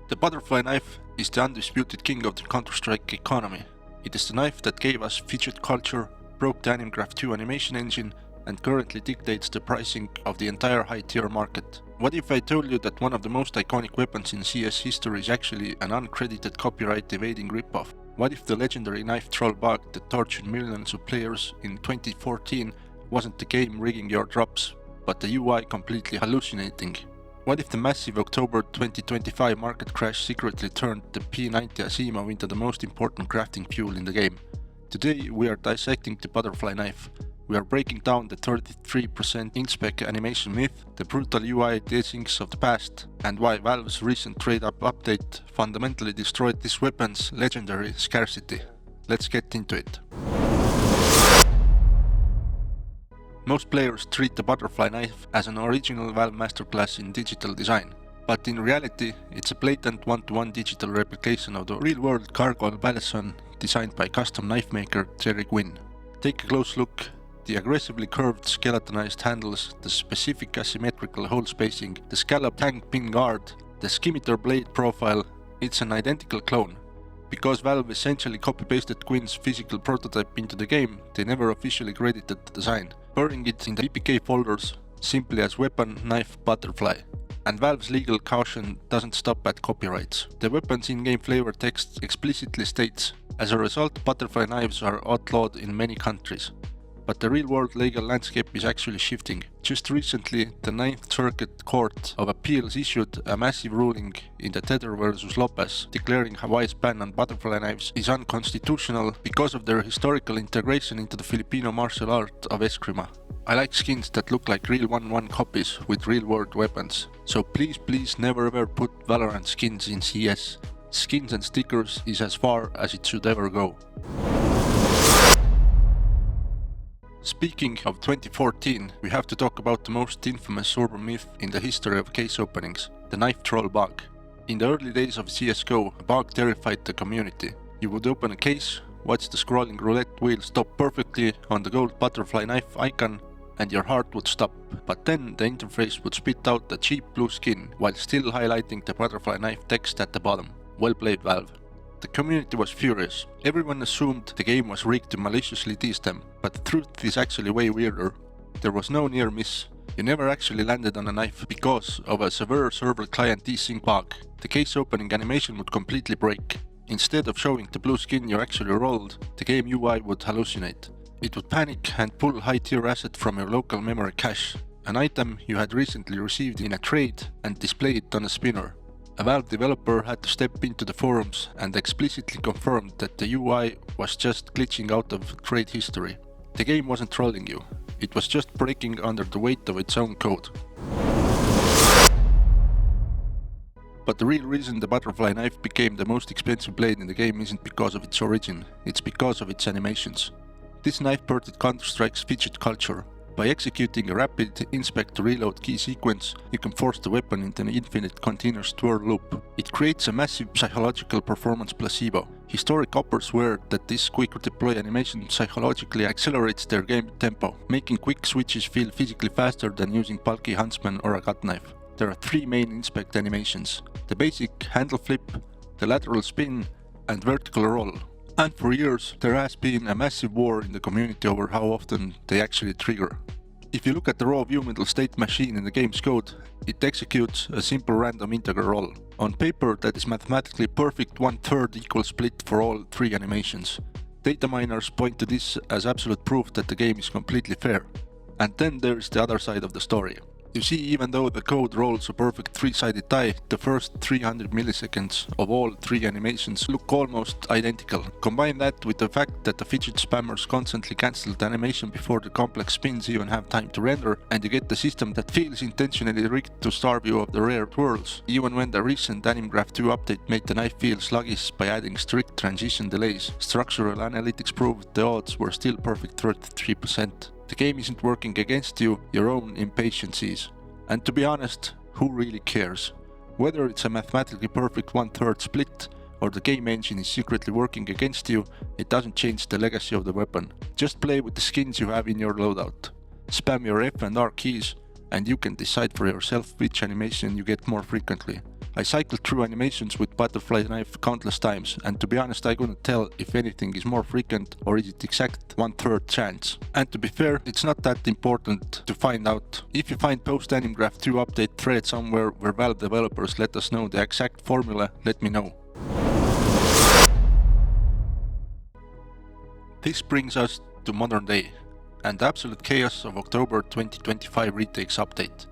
The butterfly knife is the undisputed king of the Counter-Strike economy. It is the knife that gave us fidget culture, broke the Animgraph 2 animation engine, and currently dictates the pricing of the entire high-tier market. What if I told you that one of the most iconic weapons in CS history is actually an uncredited copyright-evading ripoff? What if the legendary knife troll bug that tortured millions of players in 2014 wasn't the game rigging your drops, but the UI completely hallucinating? What if the massive October 2025 market crash secretly turned the P90 Asimo into the most important crafting fuel in the game? Today we are dissecting the butterfly knife. We are breaking down the 33% in-spec animation myth, the brutal UI desyncs of the past, and why Valve's recent trade-up update fundamentally destroyed this weapon's legendary scarcity. Let's get into it. Most players treat the butterfly knife as an original Valve masterclass in digital design, but in reality it's a blatant one-to-one digital replication of the real-world Gargoyle Balisson designed by custom knife maker Jerry Gwynn. Take a close look. The aggressively curved skeletonized handles, the specific asymmetrical hole spacing, the scalloped hang pin guard, the scimitar blade profile, it's an identical clone. Because Valve essentially copy-pasted Gwynn's physical prototype into the game, they never officially credited the design, burying it in the VPK folders simply as weapon, knife, butterfly. And Valve's legal caution doesn't stop at copyrights. The weapon's in-game flavor text explicitly states, as a result, butterfly knives are outlawed in many countries. But the real-world legal landscape is actually shifting. Just recently, the 9th Circuit Court of Appeals issued a massive ruling in the Tether vs. Lopez, declaring Hawaii's ban on butterfly knives is unconstitutional because of their historical integration into the Filipino martial art of Eskrima. I like skins that look like real 1-1 copies with real-world weapons, so please never ever put Valorant skins in CS. Skins and stickers is as far as it should ever go. Speaking of 2014, we have to talk about the most infamous urban myth in the history of case openings, the knife troll bug. In the early days of CSGO, a bug terrified the community. You would open a case, watch the scrolling roulette wheel stop perfectly on the gold butterfly knife icon, and your heart would stop. But then the interface would spit out the cheap blue skin, while still highlighting the butterfly knife text at the bottom. Well played, Valve. The community was furious. Everyone assumed the game was rigged to maliciously tease them, but the truth is actually way weirder. There was no near miss. You never actually landed on a knife because of a severe server-client desync bug. The case opening animation would completely break. Instead of showing the blue skin you actually rolled, the game UI would hallucinate. It would panic and pull high-tier asset from your local memory cache, an item you had recently received in a trade, and display it on a spinner. A Valve developer had to step into the forums and explicitly confirmed that the UI was just glitching out of trade history. The game wasn't trolling you, it was just breaking under the weight of its own code. But the real reason the butterfly knife became the most expensive blade in the game isn't because of its origin, it's because of its animations. This knife ported Counter-Strike's fidget culture. By executing a rapid inspect-to-reload key sequence, you can force the weapon into an infinite continuous twirl loop. It creates a massive psychological performance placebo. Historic oppers swear that this quick deploy animation psychologically accelerates their game tempo, making quick switches feel physically faster than using bulky huntsman or a cut knife. There are three main inspect animations: the basic handle flip, the lateral spin, and vertical roll. And for years, there has been a massive war in the community over how often they actually trigger. If you look at the raw view middle state machine in the game's code, it executes a simple random integer roll. On paper, that is mathematically perfect 1/3 equal split for all three animations. Data miners point to this as absolute proof that the game is completely fair. And then there's the other side of the story. You see, even though the code rolls a perfect three-sided die, the first 300 milliseconds of all three animations look almost identical. Combine that with the fact that the fidget spammers constantly cancel the animation before the complex spins even have time to render, and you get the system that feels intentionally rigged to starve you of the rare twirls, even when the recent Animgraph 2 update made the knife feel sluggish by adding strict transition delays. Structural analytics proved the odds were still perfect 33%. The game isn't working against you, your own impatience is. And to be honest, who really cares? Whether it's a mathematically perfect 1/3 split, or the game engine is secretly working against you, it doesn't change the legacy of the weapon. Just play with the skins you have in your loadout. Spam your F and R keys, and you can decide for yourself which animation you get more frequently. I cycled through animations with butterfly knife countless times, and to be honest I couldn't tell if anything is more frequent or is it exact 1/3 chance. And to be fair, it's not that important to find out. If you find post-AnimGraph 2 update thread somewhere where Valve developers let us know the exact formula, let me know. This brings us to modern day, and the absolute chaos of October 2025 retakes update.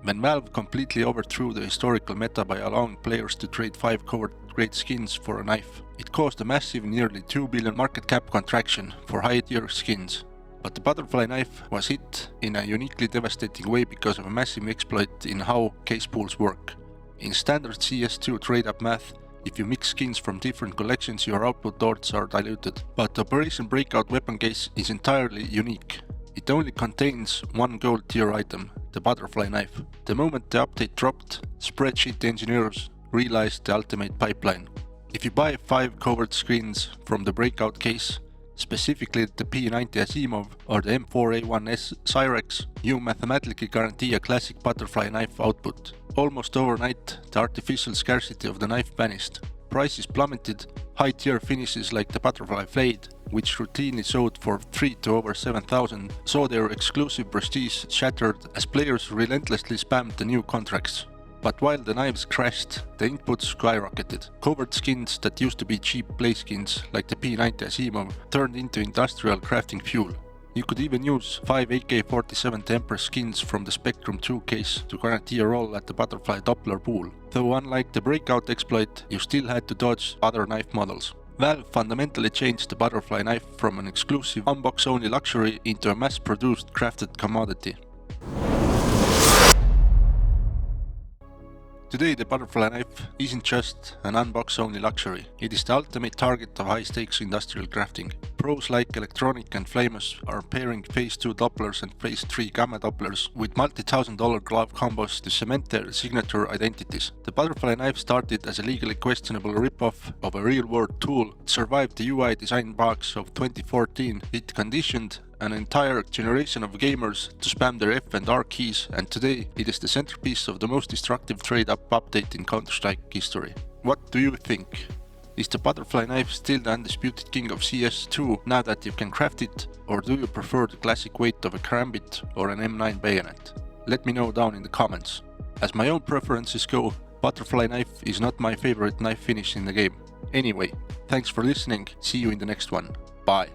When Valve completely overthrew the historical meta by allowing players to trade 5 covered grade skins for a knife, it caused a massive nearly 2 billion market cap contraction for high tier skins. But the butterfly knife was hit in a uniquely devastating way because of a massive exploit in how case pools work. In standard CS2 trade-up math, if you mix skins from different collections, your output odds are diluted. But the Operation Breakout weapon case is entirely unique. It only contains one gold tier item, the butterfly knife. The moment the update dropped, spreadsheet engineers realized the ultimate pipeline. If you buy 5 covered skins from the Breakout case, specifically the P90 Asimov or the M4A1S Cyrex, you mathematically guarantee a classic butterfly knife output. Almost overnight, the artificial scarcity of the knife vanished. Prices plummeted, high tier finishes like the butterfly blade, which routinely sold for 3 to over 7,000, saw their exclusive prestige shattered as players relentlessly spammed the new contracts. But while the knives crashed, the inputs skyrocketed. Covered skins that used to be cheap play skins, like the P90 Asimov, turned into industrial crafting fuel. You could even use 5 AK-47 Temper skins from the Spectrum 2 case to guarantee a roll at the butterfly Doppler pool. Though unlike the Breakout exploit, you still had to dodge other knife models. Valve fundamentally changed the butterfly knife from an exclusive unbox-only luxury into a mass-produced crafted commodity. Today the butterfly knife isn't just an unbox-only luxury, it is the ultimate target of high-stakes industrial crafting. Pros like Electronic and Famous are pairing Phase 2 Dopplers and Phase 3 Gamma Dopplers with multi-$1,000 glove combos to cement their signature identities. The butterfly knife started as a legally questionable rip-off of a real-world tool. It survived the UI design bugs of 2014, it conditioned an entire generation of gamers to spam their F and R keys, and today it is the centerpiece of the most destructive trade-up update in Counter-Strike history. What do you think? Is the butterfly knife still the undisputed king of CS2 now that you can craft it, or do you prefer the classic weight of a Karambit or an M9 bayonet? Let me know down in the comments. As my own preferences go, butterfly knife is not my favorite knife finish in the game. Anyway, thanks for listening, see you in the next one. Bye.